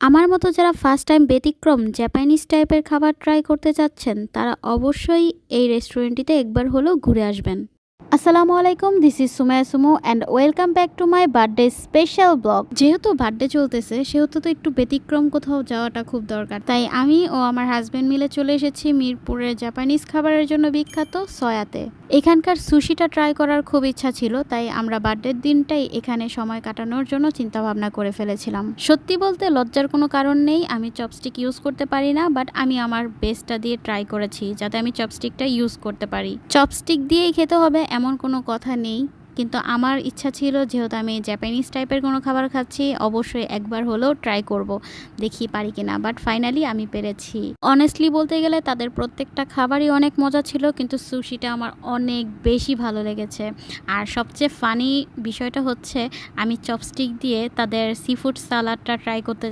আমার মতো যারা ফার্স্ট টাইম ব্যতিক্রম জাপানিজ টাইপের খাবার ট্রাই করতে চাচ্ছেন তারা অবশ্যই এই রেস্টুরেন্টটিতে একবার হলেও ঘুরে আসবেন। আসসালামু আলাইকুম, this is Sumaiya Sumo and welcome back to my birthday special blog. যেহেতু বার্থডে চলতেছে সেহেতু তো একটু ব্যতিক্রম কোথাও যাওয়াটা খুব দরকার, তাই আমি ও আমার হাজব্যান্ড মিলে চলে এসেছি মিরপুরের জাপানিজ খাবারের জন্য বিখ্যাত সয়াতে। এখানকার সুশিটা ট্রাই করার খুব ইচ্ছা ছিল, তাই আমরা বার্থডের দিনটাই এখানে সময় কাটানোর জন্য চিন্তা ভাবনা করে ফেলেছিলাম। সত্যি বলতে লজ্জার কোনো কারণ নেই, আমি চপস্টিক ইউজ করতে পারি না, বাট আমি আমার বেস্টটা দিয়ে ট্রাই করেছি যাতে আমি চপস্টিকটা ইউজ করতে পারি। চপস্টিক দিয়েই খেতে হবে এমন কোনো কথা নেই, কিন্তু আমার ইচ্ছা ছিল যেহেতু আমি জাপানিজ টাইপের কোনো খাবার খাচ্ছি অবশ্যই একবার হলেও ট্রাই করব, দেখি পারি কিনা। বাট ফাইনালি আমি পেরেছি। অনেস্টলি বলতে গেলে তাদের প্রত্যেকটা খাবারই অনেক মজা ছিল, কিন্তু সুশিটা আমার অনেক বেশি ভালো লেগেছে। আর সবচেয়ে ফানি বিষয়টা হচ্ছে আমি চপস্টিক দিয়ে তাদের সি ফুড সালাডটা ট্রাই করতে